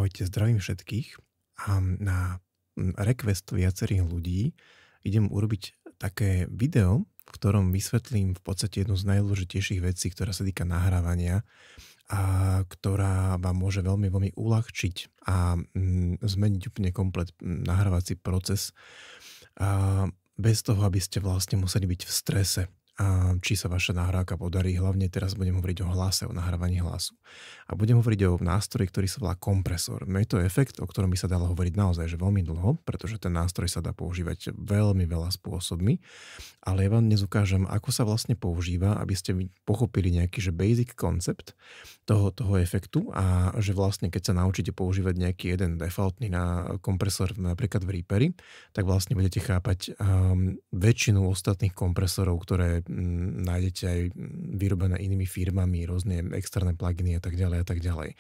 Ahojte, zdravím všetkých. A na request viacerých ľudí idem urobiť také video, v ktorom vysvetlím v podstate jednu z najdôležitejších vecí, ktorá sa týka nahrávania a ktorá vám môže veľmi, veľmi uľahčiť a zmeniť úplne komplet nahrávací proces bez toho, aby ste vlastne museli byť v strese. A či sa vaša nahrávka podarí. Hlavne teraz budem hovoriť o hlase, o nahrávaní hlasu. A budem hovoriť o nástroji, ktorý sa volá kompresor. No je to efekt, o ktorom by sa dalo hovoriť naozaj že veľmi dlho, pretože ten nástroj sa dá používať veľmi veľa spôsobmi. Ale ja vám dnes ukážem, ako sa vlastne používa, aby ste pochopili nejaký že basic koncept toho efektu a že vlastne keď sa naučíte používať nejaký jeden defaultný kompresor napríklad v Reaperi, tak vlastne budete chápať väčšinu ostatných kompresorov, ktoré nájdete aj vyrobené inými firmami, rôzne externé pluginy a tak ďalej a tak ďalej.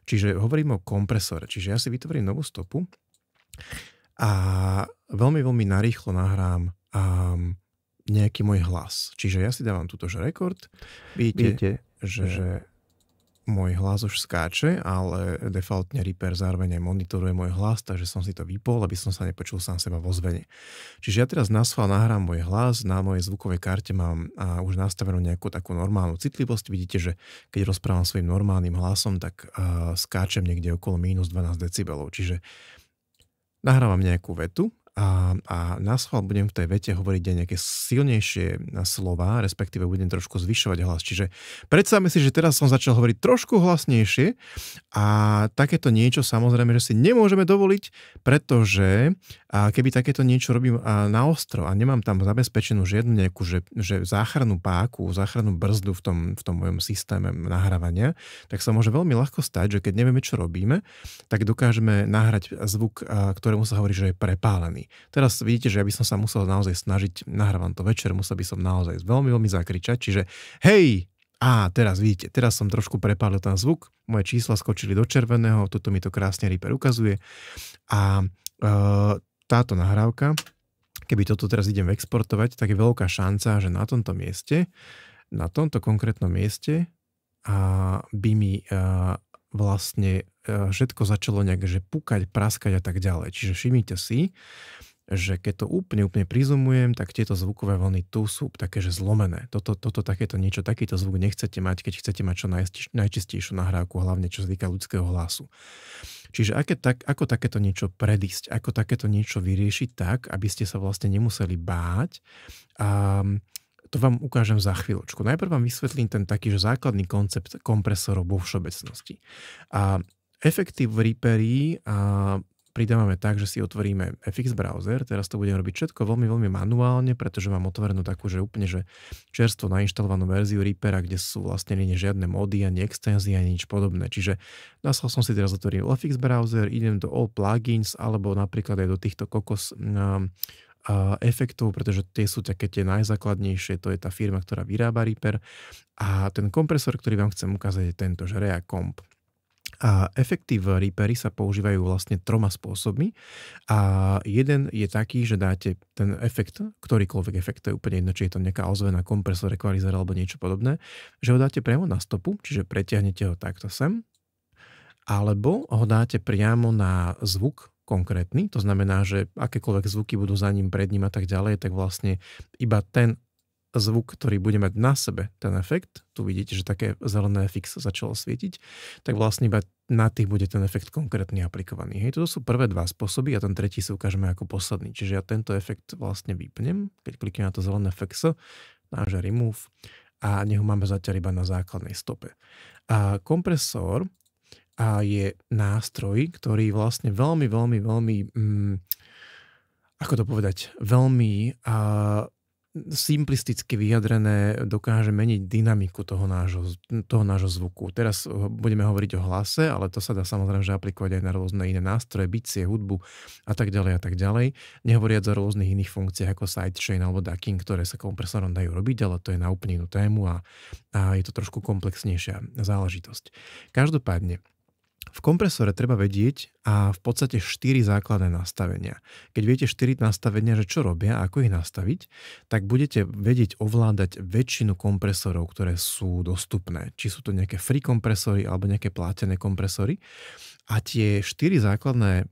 Čiže hovorím o kompresore. Čiže ja si vytvorím novú stopu a veľmi, veľmi narýchlo nahrám nejaký môj hlas. Čiže ja si dávam túto že rekord. Vidíte, že môj hlas už skáče, ale defaultne Reaper zároveň aj monitoruje môj hlas, takže som si to vypol, aby som sa nepočul sám seba vo zvene. Čiže ja teraz naschvál nahrám môj hlas, na mojej zvukovej karte mám už nastavenú nejakú takú normálnu citlivosť. Vidíte, že keď rozprávam svojim normálnym hlasom, tak skáčem niekde okolo minus 12 decibelov. Čiže nahrávam nejakú vetu a naschvál budem v tej vete hovoriť aj nejaké silnejšie slova, respektíve budem trošku zvyšovať hlas. Čiže predstavme si, že teraz som začal hovoriť trošku hlasnejšie a takéto niečo samozrejme, že si nemôžeme dovoliť, pretože keby takéto niečo robím na ostro a nemám tam zabezpečenú žiadnu nejakú že záchrannú páku, záchrannú brzdu v tom mojom systéme nahrávania, tak sa môže veľmi ľahko stať, že keď nevieme, čo robíme, tak dokážeme nahrať zvuk, ktorému sa hovorí, že je prepálený. Teraz vidíte, že ja by som sa musel naozaj snažiť, nahrávam to večer, musel by som naozaj veľmi, veľmi zakričať, čiže hej, teraz vidíte, teraz som trošku prepálil ten zvuk, moje čísla skočili do červeného, toto mi to krásne Reaper ukazuje a táto nahrávka, keby toto teraz idem exportovať, tak je veľká šanca, že na tomto mieste, na tomto konkrétnom mieste by mi vlastne všetko začalo nejak, že pukať, praskať a tak ďalej. Čiže všimnite si, že keď to úplne prizumujem, tak tieto zvukové vlny tu sú také, že zlomené. Takéto niečo, takýto zvuk nechcete mať, keď chcete mať čo najčistejšiu nahrávku, hlavne čo sa týka ľudského hlasu. Čiže ako takéto niečo predísť, ako takéto niečo vyriešiť tak, aby ste sa vlastne nemuseli báť. To vám ukážem za chvíľočku. Najprv vám vysvetlím ten taký, že základný koncept kompresorov vo všeobecnosti. Efekty v Reaperi pridávame tak, že si otvoríme FX browser. Teraz to budem robiť všetko veľmi, veľmi manuálne, pretože mám otvorenú takú, že úplne že čerstvo nainštalovanú verziu Reapera, kde sú vlastne nie žiadne módy, ani extenzie, ani nič podobné. Čiže naschvál som si teraz otvoril FX browser, idem do All Plugins, alebo napríklad aj do týchto kokos efektov, pretože tie sú také tie najzákladnejšie, to je tá firma, ktorá vyrába Reaper a ten kompresor, ktorý vám chcem ukázať je tento, že Rea Comp. A efekty v Reaperi sa používajú vlastne 3 spôsobmi a jeden je taký, že dáte ten efekt, ktorýkoľvek efekt, to je úplne jedno, či je to nejaká ozvená, kompresor, equalizer alebo niečo podobné, že ho dáte priamo na stopu, čiže pretiahnete ho takto sem, alebo ho dáte priamo na zvuk konkrétny, to znamená, že akékoľvek zvuky budú za ním, pred ním a tak ďalej, tak vlastne iba ten zvuk, ktorý bude mať na sebe ten efekt, tu vidíte, že také zelené FX začalo svietiť, tak vlastne iba na tých bude ten efekt konkrétny aplikovaný. Hej, toto sú prvé 2 spôsoby a ten tretí si ukážeme ako posledný. Čiže ja tento efekt vlastne vypnem, keď kliknem na to zelené FX, náže remove a nech ho máme zatiaľ iba na základnej stope. A kompresor je nástroj, ktorý vlastne veľmi, ako to povedať, veľmi simplisticky vyjadrené dokáže meniť dynamiku toho nášho zvuku. Teraz budeme hovoriť o hlase, ale to sa dá samozrejme že aplikovať aj na rôzne iné nástroje, bicie, hudbu a tak ďalej a tak ďalej. Nehovoriac o rôznych iných funkciách ako sidechain alebo ducking, ktoré sa kompresorom dajú robiť, ale to je na úplne inú tému a je to trošku komplexnejšia záležitosť. Každopádne, v kompresore treba vedieť v podstate 4 základné nastavenia. Keď viete 4 nastavenia, že čo robia a ako ich nastaviť, tak budete vedieť ovládať väčšinu kompresorov, ktoré sú dostupné. Či sú to nejaké free kompresory alebo nejaké platené kompresory. A tie 4 základné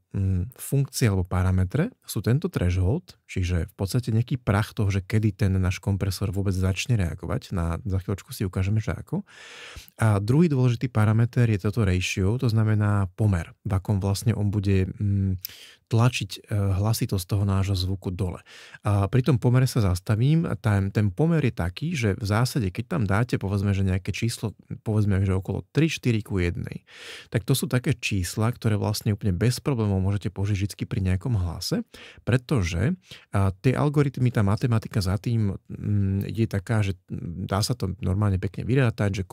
funkcie alebo parametre sú tento threshold, čiže v podstate nejaký prach toho, že kedy ten náš kompresor vôbec začne reagovať. Za chvíľočku si ukážeme, že ako. A druhý dôležitý parameter je toto ratio, to znamená pomer, v akom vlastne on bude tlačiť hlasitosť toho nášho zvuku dole. A pri tom pomere sa zastavím. Ten pomer je taký, že v zásade, keď tam dáte, povedzme, že nejaké číslo, povedzme, že okolo 3-4 ku 1, tak to sú také čísla, ktoré vlastne úplne bez problémov môžete použiť vždy pri nejakom hlase, pretože tie algoritmy, tá matematika za tým je taká, že dá sa to normálne pekne vyrátať, že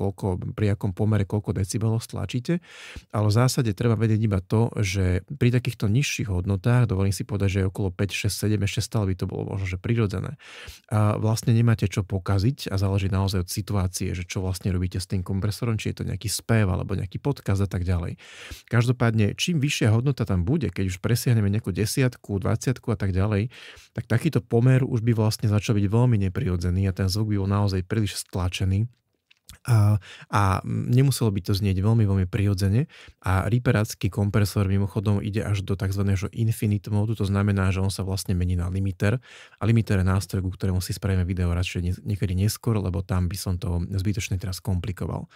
pri akom pomere koľko decibelov stlačíte, ale v zásade treba vedieť iba to, že pri takýchto nižších hodnotách, dovolím si povedať, že je okolo 5, 6, 7, ešte stále by to bolo možno, že prirodzené. A vlastne nemáte čo pokaziť a záleží naozaj od situácie, že čo vlastne robíte s tým kompresorom, či je to nejaký spev alebo nejaký podcast a tak ďalej. Každopádne, čím vyššia hodnota tam bude, keď už presiahneme nejakú 10, 20 a tak ďalej, tak takýto pomer už by vlastne začal byť veľmi neprirodzený a ten zvuk by bol naozaj príliš stlačený. A nemuselo by to znieť veľmi, veľmi prirodzene. A reaperácky kompresor mimochodom ide až do tzv. Infinite modu, to znamená, že on sa vlastne mení na limiter. A limiter je nástroj, ku ktorému si spravíme video radšej niekedy neskôr, lebo tam by som to zbytočne teraz komplikoval.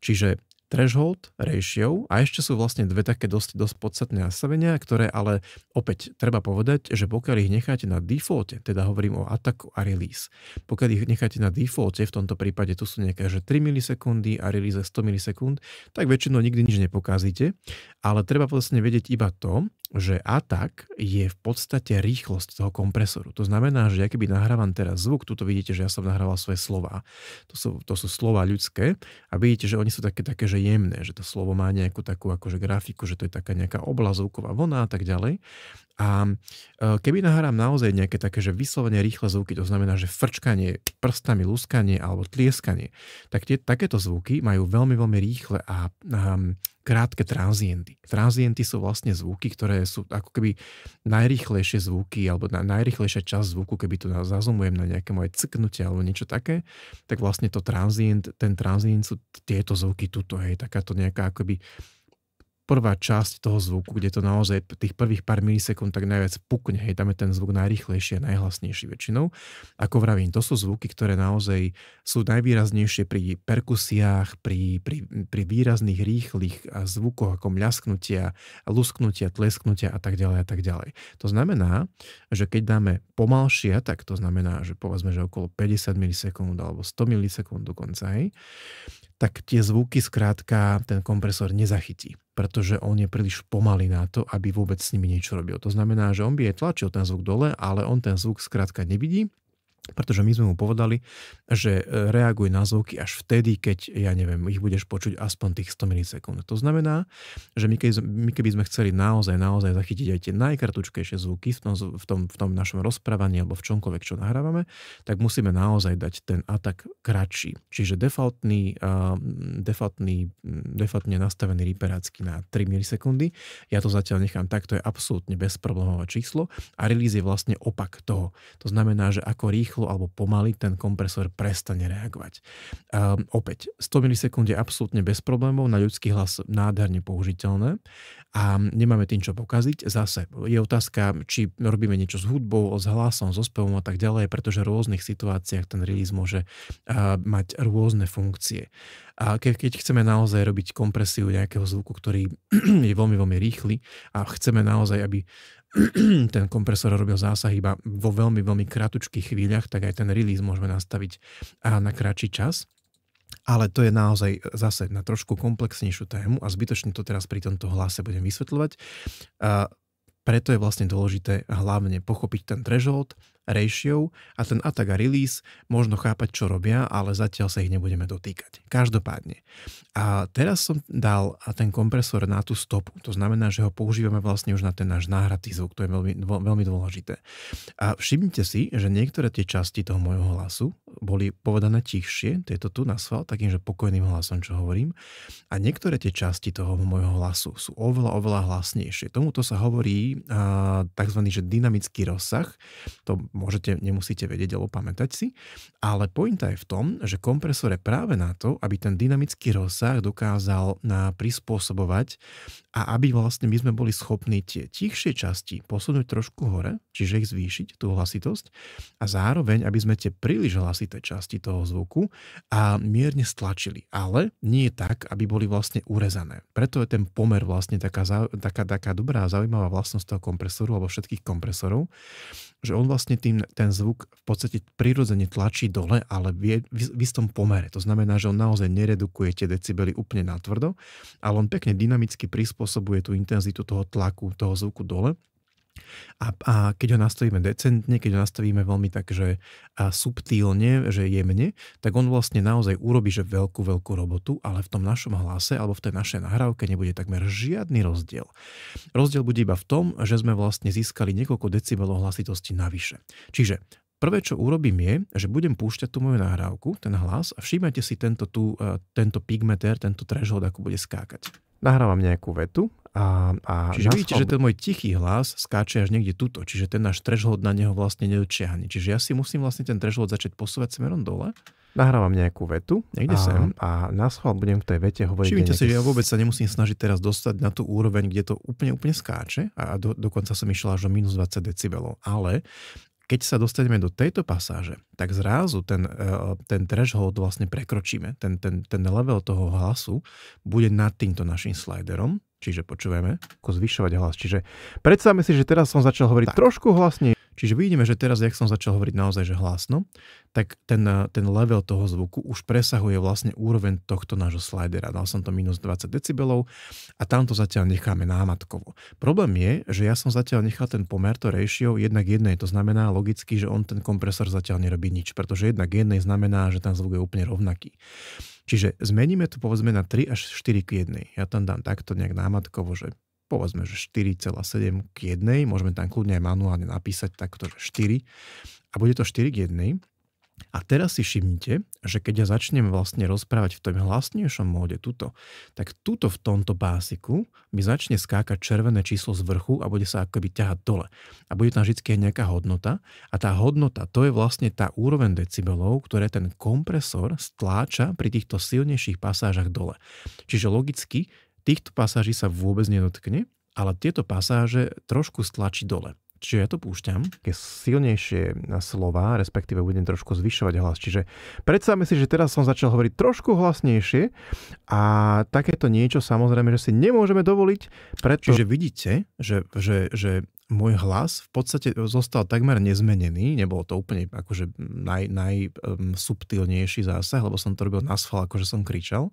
Čiže threshold, ratio a ešte sú vlastne dve také dosť podstatné nastavenia, ktoré ale opäť treba povedať, že pokiaľ ich necháte na defaulte, teda hovorím o ataku a release, pokiaľ ich necháte na defaulte, v tomto prípade tu sú nejaké, že 3 milisekundy a release 100 milisekúnd, tak väčšinou nikdy nič nepokazíte, ale treba vlastne vedieť iba to, že atak je v podstate rýchlosť toho kompresoru. To znamená, že ja keby nahrávam teraz zvuk, tuto vidíte, že ja som nahrával svoje slová. To sú slová ľudské a vidíte, že oni sú také, že jemné, že to slovo má nejakú takú akože grafiku, že to je taká nejaká oblasť, zvuková vlna a tak ďalej. A keby nahrám naozaj nejaké také, že vyslovene rýchle zvuky, to znamená, že frčkanie, prstami, luskanie alebo tlieskanie, tak takéto zvuky majú veľmi, veľmi rýchle a krátke transienty. Transienty sú vlastne zvuky, ktoré sú ako keby najrýchlejšie zvuky alebo najrýchlejšia časť zvuku, keby to zazumujem na nejaké moje cknutie alebo niečo také, tak vlastne ten transient sú tieto zvuky tuto, hej, takáto nejaká akoby prvá časť toho zvuku, kde to naozaj tých prvých pár milisekúnd tak najviac pukne, hej, tam je ten zvuk najrýchlejší a najhlasnejší väčšinou. Ako vravím, to sú zvuky, ktoré naozaj sú najvýraznejšie pri perkusiách, pri výrazných rýchlych zvukoch ako mľasknutia, lusknutia, tlesknutia a tak ďalej a tak ďalej. To znamená, že keď dáme pomalšie, tak to znamená, že povedzme, že okolo 50 milisekúnd alebo 100 milisekúnd dokonca, hej, tak tie zvuky skrátka ten kompresor nezachytí, pretože on je príliš pomalý na to, aby vôbec s nimi niečo robil. To znamená, že on by aj tlačil ten zvuk dole, ale on ten zvuk skrátka nevidí, pretože my sme mu povedali, že reaguje na zvuky až vtedy, keď, ja neviem, ich budeš počuť aspoň tých 100 milisekúnd. To znamená, že my keby sme chceli naozaj zachytiť aj tie najkratučkejšie zvuky v tom našom rozprávaní alebo v čomkoľvek, čo nahrávame, tak musíme naozaj dať ten atak kratší. Čiže defaultne nastavený reaperácky na 3 milisekundy. Ja to zatiaľ nechám tak, to je absolútne bezproblémové číslo a release je vlastne opak toho. To znamená, že ako rýchlo alebo pomaly ten kompresor prestane reagovať. Opäť, 100 milisekúnd je absolútne bez problémov, na ľudský hlas nádherne použiteľné a nemáme tým čo pokaziť. Zase je otázka, či robíme niečo s hudbou, s hlasom, so spevom a tak ďalej, pretože v rôznych situáciách ten release môže mať rôzne funkcie. A keď chceme naozaj robiť kompresiu nejakého zvuku, ktorý je veľmi, veľmi rýchly a chceme naozaj, aby ten kompresor robil zásah iba vo veľmi, veľmi kratučkých chvíľach, tak aj ten release môžeme nastaviť na kratší čas. Ale to je naozaj zase na trošku komplexnejšiu tému a zbytočne to teraz pri tomto hlase budem vysvetľovať. Preto je vlastne dôležité hlavne pochopiť ten threshold, ratio a ten attack a release možno chápať, čo robia, ale zatiaľ sa ich nebudeme dotýkať. Každopádne. A teraz som dal ten kompresor na tú stopu. To znamená, že ho používame vlastne už na ten náš náhratý zvuk. To je veľmi, veľmi dôležité. A všimnite si, že niektoré tie časti toho môjho hlasu boli povedané tichšie, to je to tu na schvál, takým, že pokojným hlasom, čo hovorím. A niektoré tie časti toho môjho hlasu sú oveľa, oveľa hlasnejšie. Tomuto sa hovorí takzvaný, že dynamický rozsah. To nemusíte vedieť alebo pamätať si, ale pointa je v tom, že kompresor je práve na to, aby ten dynamický rozsah dokázal prispôsobovať a aby vlastne my sme boli schopní tie tichšie časti posunúť trošku hore, čiže ich zvýšiť, tú hlasitosť, a zároveň, aby sme tie príliš hlasité časti toho zvuku a mierne stlačili, ale nie tak, aby boli vlastne urezané. Preto je ten pomer vlastne taká dobrá a zaujímavá vlastnosť toho kompresoru alebo všetkých kompresorov, že on vlastne ten zvuk v podstate prirodzene tlačí dole, ale v istom pomere. To znamená, že on naozaj neredukuje tie decibely úplne natvrdo, ale on pekne dynamicky prispôsobuje tú intenzitu toho tlaku, toho zvuku dole. A keď ho nastavíme decentne, keď ho nastavíme veľmi tak, že subtilne, že jemne, tak on vlastne naozaj urobí že veľkú robotu, ale v tom našom hlase alebo v tej našej nahrávke nebude takmer žiadny rozdiel. Rozdiel bude iba v tom, že sme vlastne získali niekoľko decibelov hlasitosti navyše. Čiže prvé, čo urobím je, že budem púšťať tú moju nahrávku, ten hlas, a všímajte si tento pigmeter, tento threshold, ako bude skákať. Nahrávam nejakú vetu čiže vidíte, že ten môj tichý hlas skáče až niekde tuto, čiže ten náš threshold na neho vlastne nedočiahne. Čiže ja si musím vlastne ten threshold začať posúvať smerom dole. Nahrávam nejakú vetu, niekde sem, a naschvál budem v tej vete hovoriť. Všimnite si, že ja vôbec sa nemusím snažiť teraz dostať na tú úroveň, kde to úplne skáče, a dokonca som išiel až do minus 20 decibelov. Ale keď sa dostaneme do tejto pasáže, tak zrazu ten threshold vlastne prekročíme. Ten level toho hlasu bude nad týmto našim sliderom, čiže počúvame, ako zvyšovať hlas. Čiže predstavme si, že teraz som začal hovoriť trošku hlasne. Čiže vidíme, že teraz, jak som začal hovoriť naozaj že hlasno, tak ten level toho zvuku už presahuje vlastne úroveň tohto nášho slidera. Dal som to minus 20 decibelov a tam to zatiaľ necháme námatkovo. Problém je, že ja som zatiaľ nechal ten pomer, to ratio 1:1. To znamená logicky, že on ten kompresor zatiaľ nerobí nič, pretože 1:1 znamená, že ten zvuk je úplne rovnaký. Čiže zmeníme to povedzme na 3 až 4:1. Ja tam dám takto nejak námatkovo, že povedzme, že 4,7 k 1, môžeme tam kľudne aj manuálne napísať takto, že 4 a bude to 4 k 1. A teraz si všimnite, že keď ja začnem vlastne rozprávať v tom hlasnejšom móde tak tuto v tomto pásiku mi začne skákať červené číslo z vrchu a bude sa akoby ťahať dole. A bude tam vždy nejaká hodnota a tá hodnota, to je vlastne tá úroveň decibelov, ktoré ten kompresor stláča pri týchto silnejších pasážach dole. Čiže logicky týchto pasáží sa vôbec nedotkne, ale tieto pasáže trošku stlačí dole. Čiže ja to púšťam. Také silnejšie slova, respektíve budem trošku zvyšovať hlas. Čiže predstavme si, že teraz som začal hovoriť trošku hlasnejšie a takéto niečo samozrejme, že si nemôžeme dovoliť. Čiže vidíte, že môj hlas v podstate zostal takmer nezmenený. Nebolo to úplne akože najsubtilnejší zásah, lebo som to robil naschvál, akože som kričal.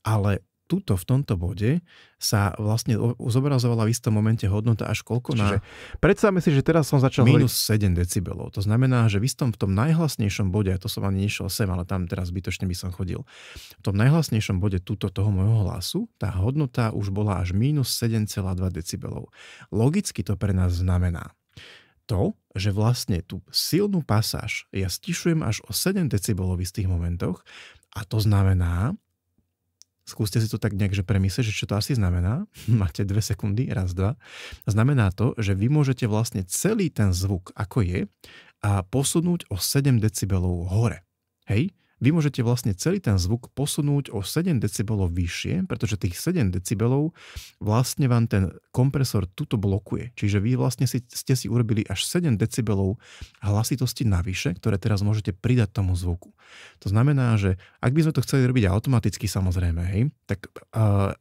Ale tuto v tomto bode sa vlastne zobrazovala v istom momente hodnota až koľko na... Predstavme si, že teraz som začal minus 7 decibelov. To znamená, že v tom najhlasnejšom bode, a to som ani nešiel sem, ale tam teraz zbytočne by som chodil, v tom najhlasnejšom bode toho môjho hlasu, tá hodnota už bola až minus 7,2 decibelov. Logicky to pre nás znamená to, že vlastne tú silnú pasáž ja stišujem až o 7 decibelov v istých momentoch a to znamená, skúste si to tak nejak premyslieť, že čo to asi znamená. Máte 2 sekundy, raz, dva. Znamená to, že vy môžete vlastne celý ten zvuk, ako je, a posunúť o 7 decibelov hore. Hej? Vy môžete vlastne celý ten zvuk posunúť o 7 decibelov vyššie, pretože tých 7 decibelov vlastne vám ten kompresor tuto blokuje. Čiže vy vlastne ste si urobili až 7 decibelov hlasitosti navyše, ktoré teraz môžete pridať tomu zvuku. To znamená, že ak by sme to chceli robiť automaticky samozrejme, hej, tak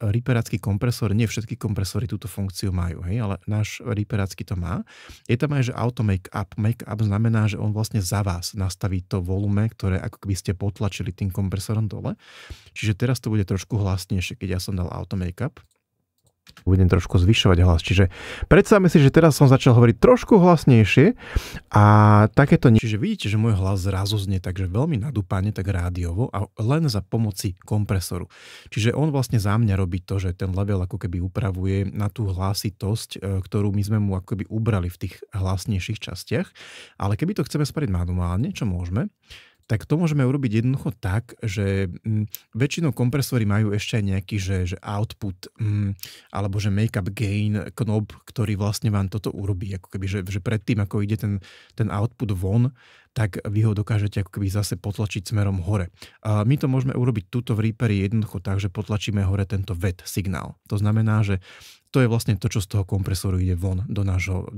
Reaperácky kompresor, nie všetky kompresory túto funkciu majú, hej, ale náš Reaperácky to má. Je tam aj, že auto make up. Make up znamená, že on vlastne za vás nastaví to volume, ktoré ako keby ste potlačili tým kompresorom dole. Čiže teraz to bude trošku hlasnejšie, keď ja som dal auto make-up. Budem trošku zvyšovať hlas. Čiže predstavme si, že teraz som začal hovoriť trošku hlasnejšie a takéto... Čiže vidíte, že môj hlas zrazu znie takže veľmi nadúpane, tak rádiovo a len za pomoci kompresoru. Čiže on vlastne za mňa robí to, že ten level ako keby upravuje na tú hlasitosť, ktorú my sme mu ako keby ubrali v tých hlasnejších častiach. Ale keby to chceme spraviť manuálne, čo môžeme, Tak to môžeme urobiť jednoducho tak, že väčšinou kompresory majú ešte aj nejaký, že output alebo že make-up gain knob, ktorý vlastne vám toto urobí. Ako keby, že predtým, ako ide ten output von, tak vy ho dokážete ako keby zase potlačiť smerom hore. A my to môžeme urobiť tuto v Reaperi jednoducho tak, že potlačíme hore tento VET signál. To znamená, že to je vlastne to, čo z toho kompresoru ide von do nášho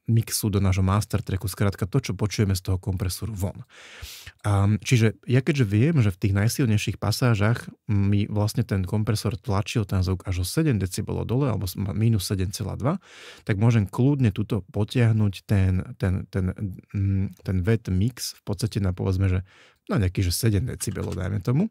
mixu, do nášho master tracku, skrátka to, čo počujeme z toho kompresoru von. Čiže ja keďže viem, že v tých najsilnejších pasážach mi vlastne ten kompresor tlačil ten zvuk až o 7 dB dole, alebo minus 7,2, tak môžem kľudne tuto potiahnuť ten VET mix v podstate na povedzme, že na nejaký 7 dB, dajme tomu.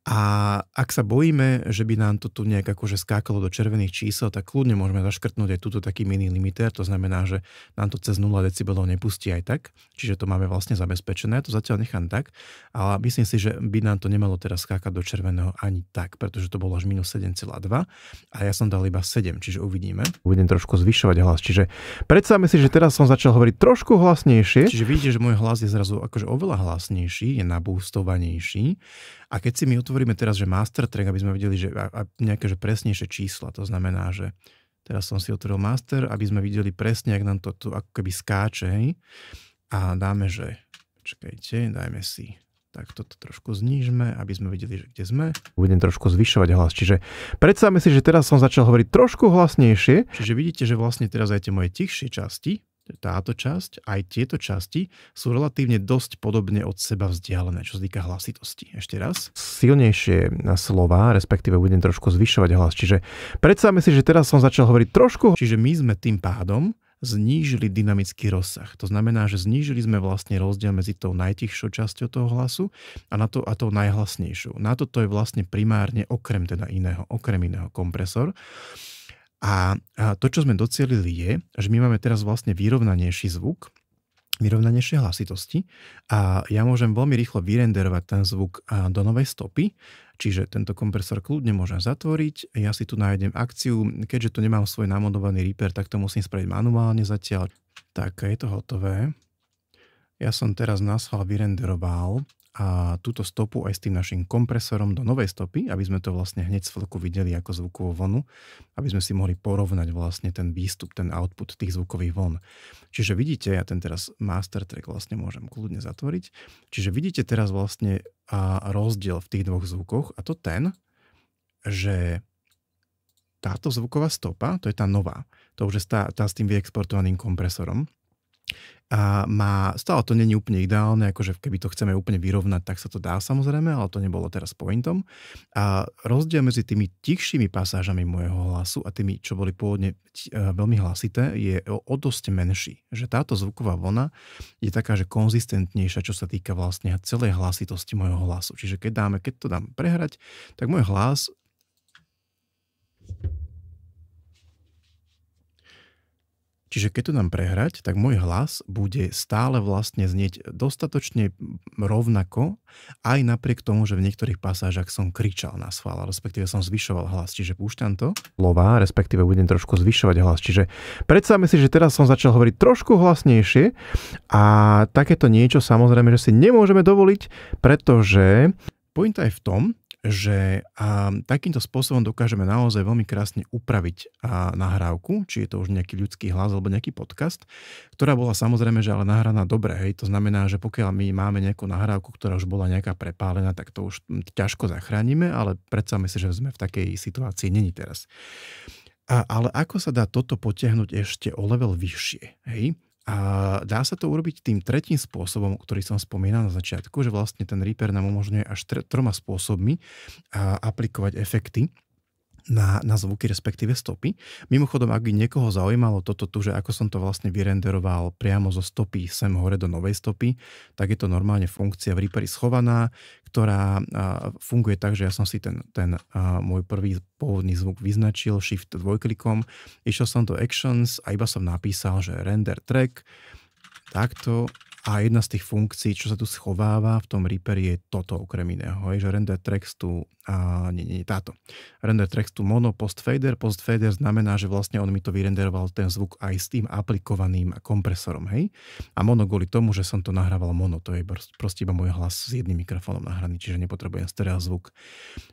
A ak sa bojíme, že by nám to tu nejak akože skákalo do červených čísel, tak kľudne môžeme zaškrtnúť aj túto taký mini limiter, to znamená, že nám to cez 0 decibelov nepustí aj tak, čiže to máme vlastne zabezpečené, ja to zatiaľ nechám tak, ale myslím si, že by nám to nemalo teraz skákať do červeného ani tak, pretože to bolo až minus 7,2 a ja som dal iba 7, čiže uvidíme. Budem trošku zvyšovať hlas, čiže predstavme si, že teraz som začal hovoriť trošku hlasnejšie, čiže vidíte, že môj hlas je zrazu akože oveľa hlasnejší, je nabústovanejší. A keď si my otvoríme teraz, že master track, aby sme videli, že nejaké že presnejšie čísla, to znamená, že teraz som si otvoril master, aby sme videli presne, jak nám to tu ako keby skáče, hej. A dáme, že, čakajte, dajme si, tak toto trošku znížme, aby sme videli, že kde sme. Budem trošku zvyšovať hlas, čiže predstavme si, že teraz som začal hovoriť trošku hlasnejšie, čiže vidíte, že vlastne teraz aj tie moje tichšie časti, táto časť, aj tieto časti sú relatívne dosť podobne od seba vzdialené, čo sa týka hlasitosti. Ešte raz. Silnejšie slova, respektíve budem trošku zvyšovať hlas. Čiže predstavme si, že teraz som začal hovoriť trošku. Čiže my sme tým pádom znížili dynamický rozsah. To znamená, že znížili sme vlastne rozdiel medzi tou najtichšou časťou toho hlasu a tou najhlasnejšou. Na toto je vlastne primárne okrem iného kompresor. A to, čo sme docielili je, že my máme teraz vlastne vyrovnanejší zvuk, vyrovnanejšie hlasitosti a ja môžem veľmi rýchlo vyrenderovať ten zvuk do novej stopy, čiže tento kompresor kľudne môžem zatvoriť, ja si tu nájdem akciu, keďže tu nemám svoj namodovaný Reaper, tak to musím spraviť manuálne zatiaľ. Tak je to hotové. Ja som teraz naschvál vyrenderoval a túto stopu aj s tým našim kompresorom do novej stopy, aby sme to vlastne hneď z chvíľku videli ako zvukovú vlnu, aby sme si mohli porovnať vlastne ten výstup, ten output tých zvukových vln. Čiže vidíte, ja ten teraz master track vlastne môžem kľudne zatvoriť, čiže vidíte teraz vlastne rozdiel v tých dvoch zvukoch a to ten, že táto zvuková stopa, to je tá nová, to už je tá s tým vyexportovaným kompresorom, a stále to není úplne ideálne, akože keby to chceme úplne vyrovnať, tak sa to dá samozrejme, ale to nebolo teraz pointom. A rozdiel medzi tými tichšími pasážami môjho hlasu a tými, čo boli pôvodne veľmi hlasité, je o dosť menší. Že táto zvuková vlna je taká, že konzistentnejšia, čo sa týka vlastne celej hlasitosti môjho hlasu. Čiže keď to dám prehrať, tak môj hlas Čiže keď to dám prehrať, tak môj hlas bude stále vlastne znieť dostatočne rovnako, aj napriek tomu, že v niektorých pasážach som kričal na schvál, respektíve som zvyšoval hlas. Čiže púšťam to. Slova, respektíve budem trošku zvyšovať hlas. Čiže predstavme si, že teraz som začal hovoriť trošku hlasnejšie a takéto niečo samozrejme, že si nemôžeme dovoliť, pretože pointa je v tom, že takýmto spôsobom dokážeme naozaj veľmi krásne upraviť nahrávku, či je to už nejaký ľudský hlas alebo nejaký podcast, ktorá bola samozrejme, že ale nahraná dobre. Hej. To znamená, že pokiaľ my máme nejakú nahrávku, ktorá už bola nejaká prepálená, tak to už ťažko zachránime, ale predstavme si, že sme v takej situácii není teraz. Ale ako sa dá toto potiahnuť ešte o level vyššie? Hej? A dá sa to urobiť tým tretím spôsobom, ktorý som spomínal na začiatku, že vlastne ten Reaper nám umožňuje až troma spôsobmi aplikovať efekty na zvuky, respektíve stopy. Mimochodom, ak by niekoho zaujímalo toto tu, že ako som to vlastne vyrenderoval priamo zo stopy sem hore do novej stopy, tak je to normálne funkcia v Reaperi schovaná, ktorá funguje tak, že ja som si ten môj prvý pôvodný zvuk vyznačil Shift dvojklikom, išiel som do Actions a iba som napísal, že render track, takto A jedna z tých funkcií, čo sa tu schováva v tom Reaperi je toto okrem iného, že render tracks tu, táto. Render tracks tu mono post fader. Post fader znamená, že vlastne on mi to vyrenderoval ten zvuk aj s tým aplikovaným kompresorom, hej. A mono kvôli tomu, že som to nahrával mono, to je proste iba môj hlas s jedným mikrofónom nahraný, čiže nepotrebujem stereo zvuk.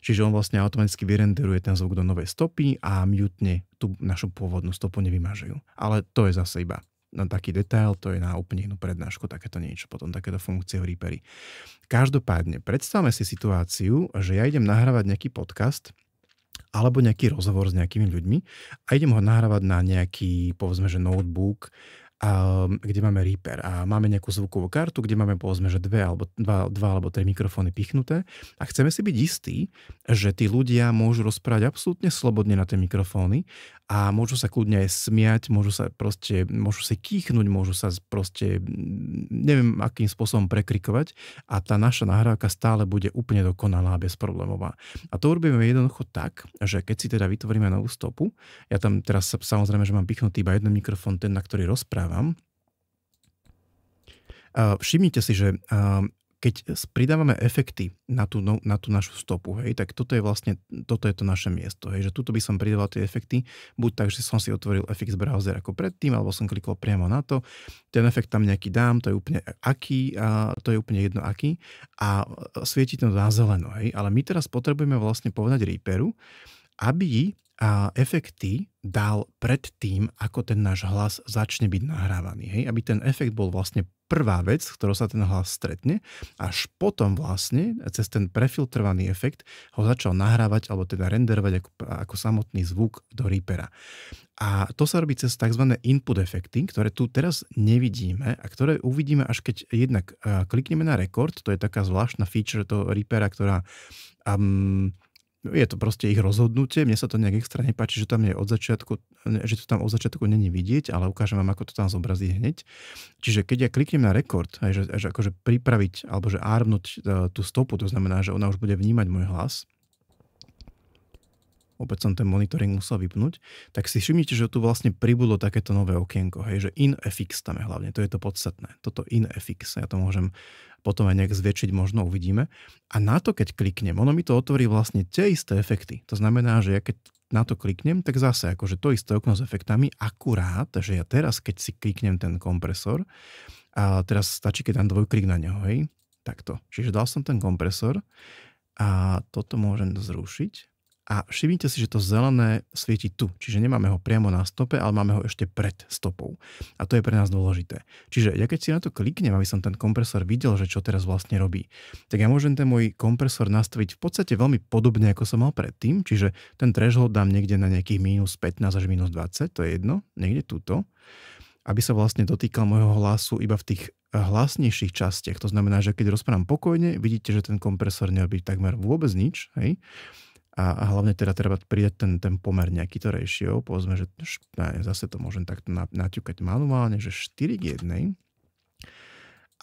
Čiže on vlastne automaticky vyrenderuje ten zvuk do novej stopy a mutne tú našu pôvodnú stopu nevymažujú. Ale to je zase iba na taký detail, to je na úplne inú prednášku, takéto niečo, potom takéto funkcie v Reaperi. Každopádne, predstavme si situáciu, že ja idem nahrávať nejaký podcast alebo nejaký rozhovor s nejakými ľuďmi a idem ho nahrávať na nejaký, povedzme, že notebook, kde máme Reaper a máme nejakú zvukovú kartu, kde máme povedzme, že dva alebo tri mikrofóny pichnuté a chceme si byť istí, že tí ľudia môžu rozprávať absolútne slobodne na tie mikrofóny a môžu sa kľudne aj smiať, môžu si kýchnuť, môžu sa proste neviem akým spôsobom prekrikovať a tá naša nahrávka stále bude úplne dokonalá, bezproblémová. A to urobíme jednoducho tak, že keď si teda vytvoríme novú stopu, ja tam teraz samozrejme, že mám pichnutý iba jeden mikrofón, ten, na ktorý rozprávam. Všimnite si, že keď pridávame efekty na tú našu stopu, hej, tak toto je to naše miesto. Hej, že tuto by som pridával tie efekty, buď tak, že som si otvoril FX browser ako predtým, alebo som klikol priamo na to. Ten efekt tam nejaký dám, to je úplne jedno aký a svieti to na zeleno. Hej, ale my teraz potrebujeme vlastne povedať Reaperu, aby efekty dal pred tým, ako ten náš hlas začne byť nahrávaný. Hej? Aby ten efekt bol vlastne prvá vec, s ktorou sa ten hlas stretne, až potom vlastne cez ten prefiltrovaný efekt ho začal nahrávať alebo teda renderovať ako samotný zvuk do Reapera. A to sa robí cez tzv. Input efekty, ktoré tu teraz nevidíme a ktoré uvidíme až keď jednak klikneme na record, to je taká zvláštna feature toho Reapera, ktorá je to proste ich rozhodnutie, mne sa to nejak extra nepáči, že tam od začiatku není vidieť, ale ukážem vám, ako to tam zobrazí hneď. Čiže keď ja kliknem na rekord, že akože pripraviť, alebo že armnúť tú stopu, to znamená, že ona už bude vnímať môj hlas, opäť som ten monitoring musel vypnúť, tak si všimnite, že tu vlastne pribudlo takéto nové okienko, hej, že InFX tam je hlavne, to je to podstatné. Toto InFX, ja to môžem potom aj nejak zväčšiť, možno uvidíme. A na to, keď kliknem, ono mi to otvorí vlastne tie isté efekty. To znamená, že ja keď na to kliknem, tak zase akože to isté okno s efektami, akurát, že ja teraz, keď si kliknem ten kompresor, a teraz stačí, keď dám dvojklik na neho, hej, takto. Čiže dal som ten kompresor a toto môžem zrušiť. A všimnite si, že to zelené svieti tu. Čiže nemáme ho priamo na stope, ale máme ho ešte pred stopou. A to je pre nás dôležité. Čiže ja keď si na to kliknem, aby som ten kompresor videl, že čo teraz vlastne robí, tak ja môžem ten môj kompresor nastaviť v podstate veľmi podobne, ako som mal predtým. Čiže ten threshold dám niekde na nejakých minus 15 až minus 20, to je jedno, niekde túto. Aby sa vlastne dotýkal môjho hlasu iba v tých hlasnejších častiach. To znamená, že keď rozprávam pokojne, vidíte, že ten kompresor nerobí takmer vôbec nič, hej. A hlavne teda treba pridať ten pomer nejaký to ratio, povedzme, že zase to môžem takto naťukať manuálne, že 4 k 1.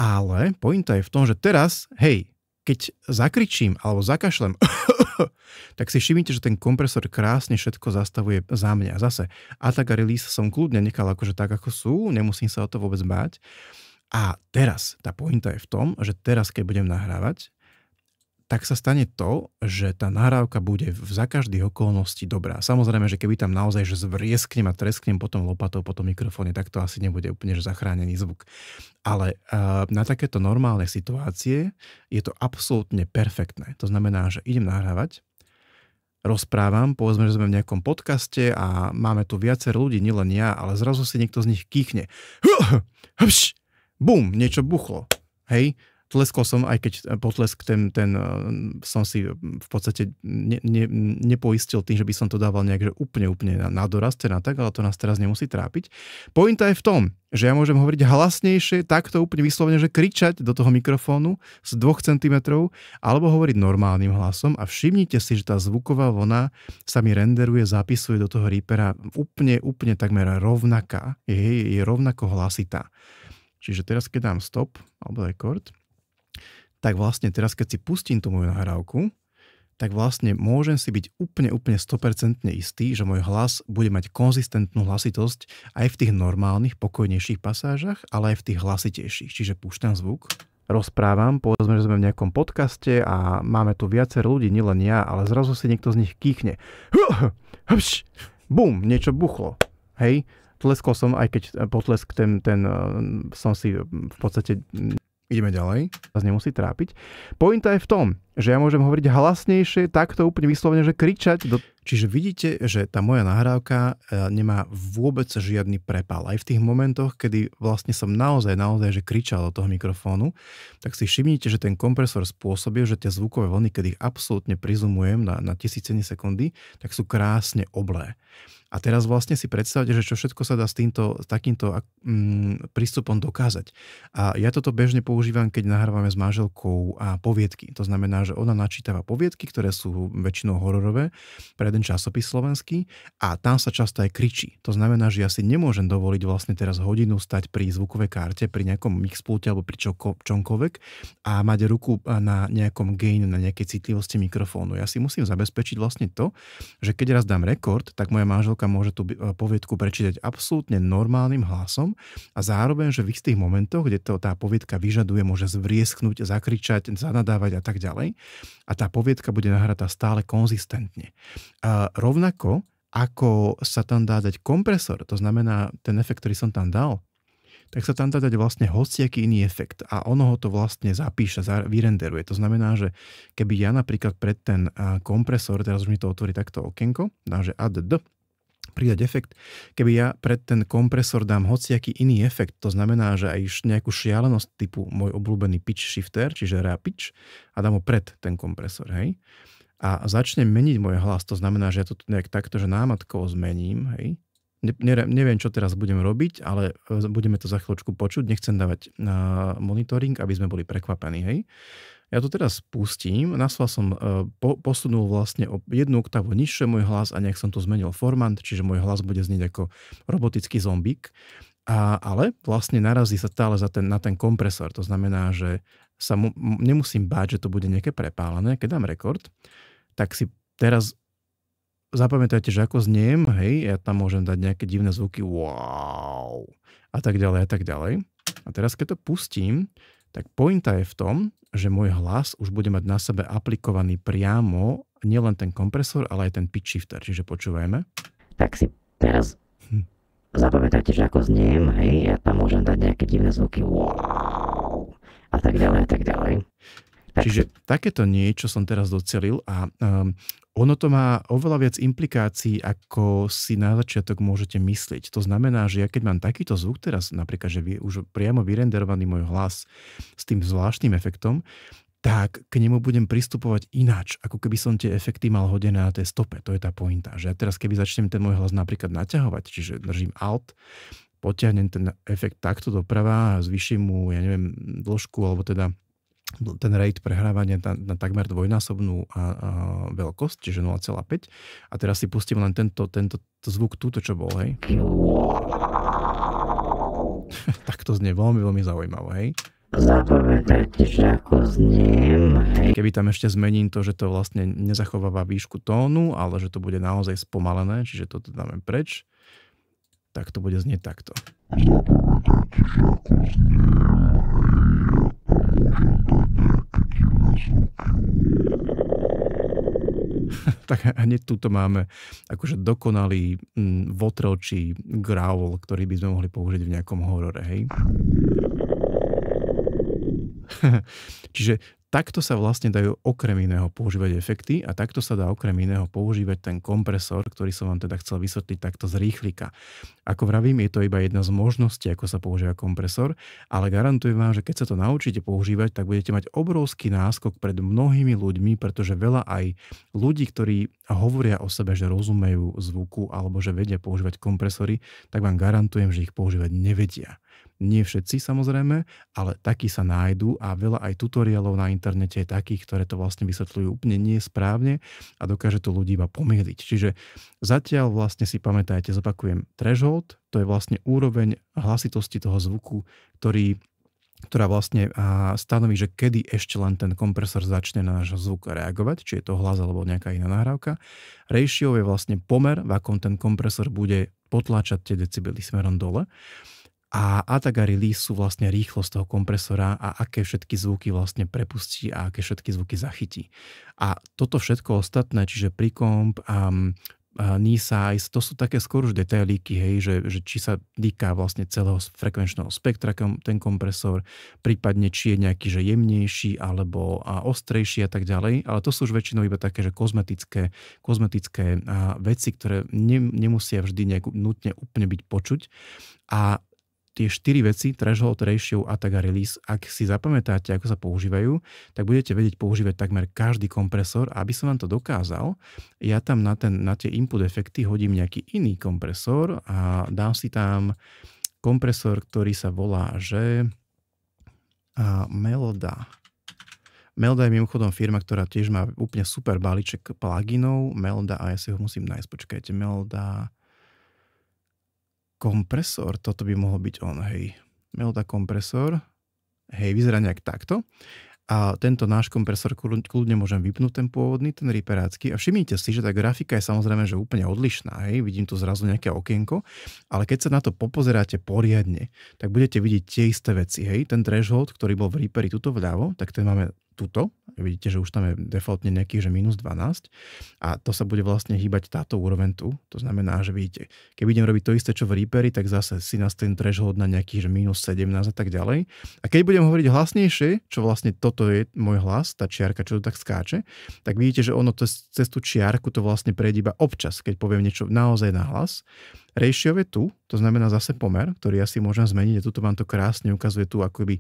Ale pointa je v tom, že teraz, hej, keď zakričím alebo zakašlem, tak si všimnite, že ten kompresor krásne všetko zastavuje za mňa. Zase attack a release som kľudne nechal akože tak, ako sú, nemusím sa o to vôbec báť. A teraz, tá pointa je v tom, že teraz, keď budem nahrávať, tak sa stane to, že tá nahrávka bude za každých okolností dobrá. Samozrejme, že keby tam naozaj že zvriesknem a tresknem potom lopatou po tom mikrofóne, tak to asi nebude úplne že zachránený zvuk. Ale na takéto normálne situácie je to absolútne perfektné. To znamená, že idem nahrávať, rozprávam, povedzme, že sme v nejakom podcaste a máme tu viacero ľudí, nielen ja, ale zrazu si niekto z nich kýchne. Bum, niečo buchlo. Hej? Tleskol som, aj keď potlesk ten som si v podstate nepoistil tým, že by som to dával nejak že úplne na dorast, tak, ale to nás teraz nemusí trápiť. Pointa je v tom, že ja môžem hovoriť hlasnejšie, takto úplne vyslovene, že kričať do toho mikrofónu z 2 cm, alebo hovoriť normálnym hlasom a všimnite si, že tá zvuková vlna sa mi renderuje, zapisuje do toho Reapera úplne takmer rovnaká, je rovnako hlasitá. Čiže teraz, keď dám stop alebo rekord, tak vlastne teraz, keď si pustím tú moju nahrávku, tak vlastne môžem si byť úplne 100% istý, že môj hlas bude mať konzistentnú hlasitosť aj v tých normálnych, pokojnejších pasážach, ale aj v tých hlasitejších. Čiže púšťam zvuk, rozprávam, povedzme, že sme v nejakom podcaste a máme tu viacero ľudí, nielen ja, ale zrazu si niekto z nich kýchne. Bum, niečo buchlo. Hej, tleskol som, aj keď potlesk ten som si v podstate... Ideme ďalej. Vás nemusí trápiť. Pointa je v tom, že ja môžem hovoriť hlasnejšie, takto úplne vyslovene, že kričať. Čiže vidíte, že tá moja nahrávka nemá vôbec žiadny prepál. Aj v tých momentoch, kedy vlastne som naozaj že kričal do toho mikrofónu, tak si všimnite, že ten kompresor spôsobil, že tie zvukové vlny, keď ich absolútne prizumujem na tisíciny sekundy, tak sú krásne oblé. A teraz vlastne si predstavte, že čo všetko sa dá s takýmto prístupom dokázať. A ja toto bežne používam, keď nahrávame s manželkou a poviedky. To znamená, že ona načítava poviedky, ktoré sú väčšinou hororové pre jeden časopis slovenský a tam sa často aj kričí. To znamená, že ja si nemôžem dovoliť vlastne teraz hodinu stať pri zvukovej karte, pri nejakom mixpulte alebo pri čomkoľvek a mať ruku na nejakom gain, na nejakej citlivosti mikrofónu. Ja si musím zabezpečiť vlastne to, že keď raz dám rekord, tak moja manželka môže tú poviedku prečítať absolútne normálnym hlasom a zároveň, že v istých momentoch, kde tá poviedka vyžaduje, môže zvriesknúť, zakričať, zanadávať a tak ďalej. A tá poviedka bude nahratá stále konzistentne. A rovnako, ako sa tam dá dať kompresor, to znamená ten efekt, ktorý som tam dal, tak sa tam dá dať vlastne hociaký iný efekt a ono ho to vlastne zapíše, vyrenderuje. To znamená, že keby ja napríklad pred ten kompresor, teraz už mi to otvorí takto okienko, dám, že add, pridať efekt. Keby ja pred ten kompresor dám hociaký iný efekt, to znamená, že aj nejakú šialenosť typu môj obľúbený pitch shifter, čiže pitch, a dám ho pred ten kompresor, hej. A začnem meniť môj hlas, to znamená, že ja to nejak takto, že námatkovo zmením, hej. Neviem, čo teraz budem robiť, ale budeme to za chvíľočku počuť. Nechcem dávať monitoring, aby sme boli prekvapení, hej. Ja to teraz pustím, naschvál som posunul vlastne o jednu oktávu nižšie môj hlas a nejak som tu zmenil formant, čiže môj hlas bude znieť ako robotický zombík, ale vlastne narazí sa stále na ten kompresor, to znamená, že sa nemusím báť, že to bude nejaké prepálené. Keď dám rekord, tak si teraz zapamätajte, že ako zniem, hej, ja tam môžem dať nejaké divné zvuky, wow, a tak ďalej, a tak ďalej. A teraz keď to pustím, tak pointa je v tom, že môj hlas už bude mať na sebe aplikovaný priamo nielen ten kompresor, ale aj ten pitch shifter. Čiže počúvajme. Tak si teraz zapamätajte, že ako zniem, hej, ja tam môžem dať nejaké divné zvuky, wow, a tak ďalej, a tak ďalej. Čiže takéto niečo som teraz docelil a ono to má oveľa viac implikácií, ako si na začiatok môžete myslieť. To znamená, že ja keď mám takýto zvuk teraz, napríklad, že už priamo vyrenderovaný môj hlas s tým zvláštnym efektom, tak k nemu budem pristupovať ináč, ako keby som tie efekty mal hodené na tej stope. To je tá pointa. Že ja teraz, keby začnem ten môj hlas napríklad naťahovať, čiže držím Alt, potiahnem ten efekt takto doprava a zvýšim mu, ja neviem, dĺžku, alebo teda ten rate prehrávania na takmer dvojnásobnú veľkosť, čiže 0,5. A teraz si pustím len tento zvuk túto, čo bol, hej. Tak to znie veľmi zaujímavé, hej. Zapamätajte, že ako zniem, hej. Keby tam ešte zmením to, že to vlastne nezachováva výšku tónu, ale že to bude naozaj spomalené, čiže toto dáme preč, tak to bude znieť takto. Zapamätajte, že ako zniem, tak hneď tuto máme akože dokonalý votrelčí growl, ktorý by sme mohli použiť v nejakom horore, hej. Čiže takto sa vlastne dajú okrem iného používať efekty a takto sa dá okrem iného používať ten kompresor, ktorý som vám teda chcel vysvetliť takto z rýchlika. Ako vravím, je to iba jedna z možností, ako sa používa kompresor, ale garantujem vám, že keď sa to naučíte používať, tak budete mať obrovský náskok pred mnohými ľuďmi, pretože veľa aj ľudí, ktorí hovoria o sebe, že rozumejú zvuku alebo že vedia používať kompresory, tak vám garantujem, že ich používať nevedia. Nie všetci samozrejme, ale takí sa nájdú a veľa aj tutoriálov na internete je takých, ktoré to vlastne vysvetľujú úplne nesprávne a dokáže to ľudí iba pomýliť. Čiže zatiaľ vlastne si pamätajte, zopakujem, threshold, to je vlastne úroveň hlasitosti toho zvuku, ktorý ktorá vlastne stanoví, že kedy ešte len ten kompresor začne na náš zvuk reagovať, či je to hlas alebo nejaká iná nahrávka. Ratio je vlastne pomer, v akom ten kompresor bude potláčať tie decibely smerom dole. A attack a release sú vlastne rýchlosť toho kompresora a aké všetky zvuky vlastne prepustí a aké všetky zvuky zachytí. A toto všetko ostatné, čiže prekomp knee size, to sú také skôr už detailíky, hej, že či sa týka vlastne celého frekvenčného spektra ten kompresor, prípadne či je nejaký že jemnejší alebo ostrejší a tak ďalej, ale to sú už väčšinou iba také, že kozmetické veci, ktoré nemusia vždy nutne úplne byť počuť. A tie 4 veci, threshold, ratio, attack a release, ak si zapamätáte, ako sa používajú, tak budete vedieť používať takmer každý kompresor. A aby som vám to dokázal, ja tam na tie input efekty hodím nejaký iný kompresor a dám si tam kompresor, ktorý sa volá, že Melda. Melda je mimochodom firma, ktorá tiež má úplne super balíček pluginov. Melda, a ja si ho musím nájsť, počkajte, Melda kompresor, toto by mohol byť on, hej. Melda kompresor, hej, vyzerá nejak takto. A tento náš kompresor kľudne môžem vypnúť, ten pôvodný, ten riperácky. A všimnite si, že tá grafika je samozrejme že úplne odlišná, hej. Vidím tu zrazu nejaké okienko, ale keď sa na to popozeráte poriadne, tak budete vidieť tie isté veci, hej. Ten threshold, ktorý bol v Reaperi tuto vľavo, tak ten máme tuto. Vidíte, že už tam je defaultne nejakých, že minus 12 a to sa bude vlastne hýbať táto úroveň tu. To znamená, že vidíte, keď idem robiť to isté, čo v Reaperi, tak zase si nastavím threshold na nejakých, že minus 17 a tak ďalej. A keď budem hovoriť hlasnejšie, čo vlastne toto je môj hlas, tá čiarka, čo tu tak skáče, tak vidíte, že ono cez tú čiarku to vlastne prejde iba občas, keď poviem niečo naozaj na hlas. Ratio je tu, to znamená zase pomer, ktorý ja si môžem zmeniť a tuto vám to krásne ukazuje tu akoby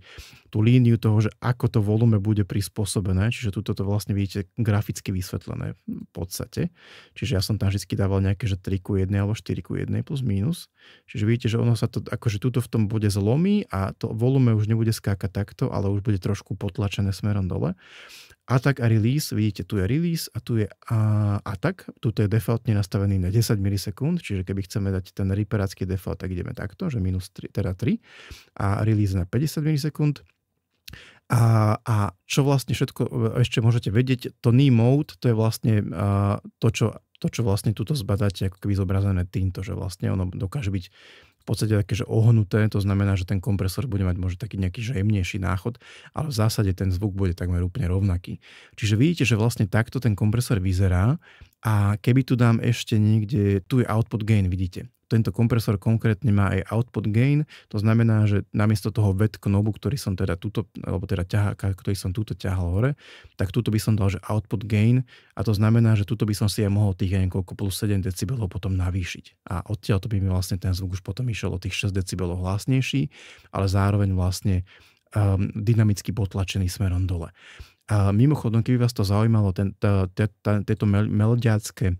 tú líniu toho, že ako to volume bude prispôsobené, čiže tuto to vlastne vidíte graficky vysvetlené v podstate. Čiže ja som tam vždy dával nejaké, že 3:1 alebo 4:1 plus minus. Čiže vidíte, že ono sa to akože tuto v tom bude zlomí a to volume už nebude skákať takto, ale už bude trošku potlačené smerom dole. Attack a release, vidíte, tu je release a tu je attack. Tuto je defaultne nastavený na 10 milisekúnd, čiže keby chceme dať ten riperácky default, tak ideme takto, že minus 3, teda 3 a release na 50 milisekúnd. A čo vlastne všetko ešte môžete vedieť, to knee mode, to je vlastne to, čo vlastne tuto zbadáte, ako keby zobrazené týmto, že vlastne ono dokáže byť v podstate také, že ohnuté, to znamená, že ten kompresor bude mať možno taký nejaký že jemnejší náchod, ale v zásade ten zvuk bude takmer úplne rovnaký. Čiže vidíte, že vlastne takto ten kompresor vyzerá a keby tu dám ešte niekde, tu je output gain, vidíte. Tento kompresor konkrétne má aj output gain, to znamená, že namiesto toho wet knobu, ktorý som teda tuto, alebo teda ktorý som tuto ťahal hore, tak tuto by som dal, že output gain a to znamená, že tuto by som si aj mohol tých niekoľko plus 7 decibelov potom navýšiť. A odtiaľ to by mi vlastne ten zvuk už potom išiel o tých 6 decibelov hlasnejší, ale zároveň vlastne dynamicky potlačený smerom dole. A mimochodom, keby vás to zaujímalo, tieto melodiacké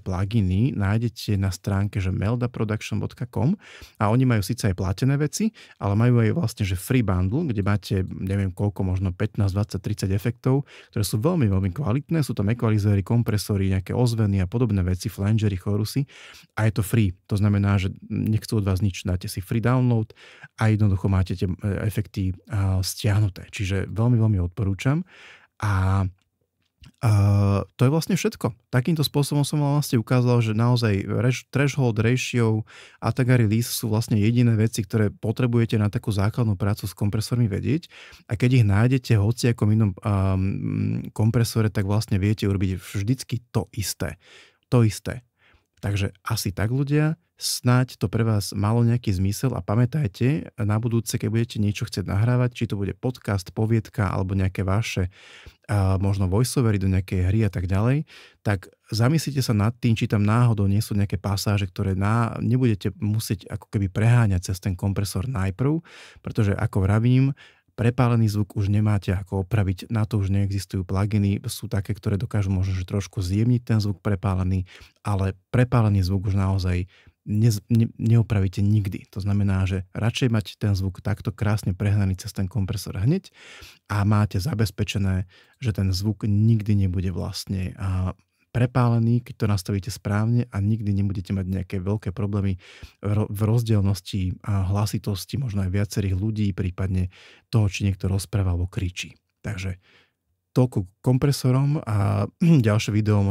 pluginy nájdete na stránke, že meldaproduction.com a oni majú síce aj platené veci, ale majú aj vlastne, že free bundle, kde máte, neviem koľko, možno 15, 20, 30 efektov, ktoré sú veľmi, veľmi kvalitné. Sú tam equalizery, kompresory, nejaké ozveny a podobné veci, flangery, chorusy a je to free. To znamená, že nechcú od vás nič, dáte si free download a jednoducho máte tie efekty stiahnuté. Čiže veľmi, veľmi odporúčam. A to je vlastne všetko. Takýmto spôsobom som vám vlastne ukázal, že naozaj threshold, ratio, attack a release sú vlastne jediné veci, ktoré potrebujete na takú základnú prácu s kompresormi vedieť. A keď ich nájdete hociakom inom kompresore, tak vlastne viete urobiť vždycky to isté. To isté. Takže asi tak, ľudia, snáď to pre vás malo nejaký zmysel a pamätajte na budúce, keď budete niečo chcieť nahrávať, či to bude podcast, poviedka alebo nejaké vaše možno voiceovery do nejakej hry a tak ďalej, tak zamyslite sa nad tým, či tam náhodou nie sú nejaké pasáže, ktoré nebudete musieť ako keby preháňať cez ten kompresor najprv, pretože ako vravím, prepálený zvuk už nemáte ako opraviť, na to už neexistujú pluginy, sú také, ktoré dokážu možno že trošku zjemniť ten zvuk prepálený, ale prepálený zvuk už naozaj neopravíte nikdy. To znamená, že radšej mať ten zvuk takto krásne prehnaný cez ten kompresor hneď a máte zabezpečené, že ten zvuk nikdy nebude vlastne prepálený, keď to nastavíte správne a nikdy nebudete mať nejaké veľké problémy v rozdielnosti a hlasitosti možno aj viacerých ľudí, prípadne toho, či niekto rozpráva alebo kričí. Takže toľko k kompresorom a ďalšie video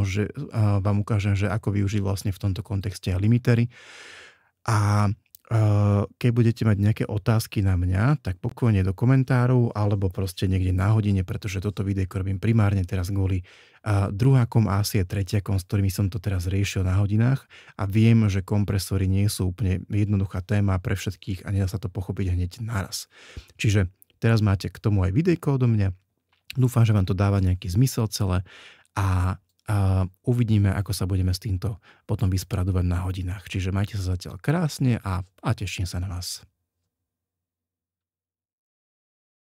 vám ukážem, že ako využiť vlastne v tomto kontexte aj limitery. A keď budete mať nejaké otázky na mňa, tak pokojne do komentárov alebo proste niekde na hodine, pretože toto videjko robím primárne teraz kvôli druhákom a asi aj tretiakom, s ktorými som to teraz riešil na hodinách a viem, že kompresory nie sú úplne jednoduchá téma pre všetkých a nedá sa to pochopiť hneď naraz. Čiže teraz máte k tomu aj videjko odo mňa. Dúfam, že vám to dáva nejaký zmysel celé a uvidíme, ako sa budeme s týmto potom vysporadovať na hodinách. Čiže majte sa zatiaľ krásne a teším sa na vás.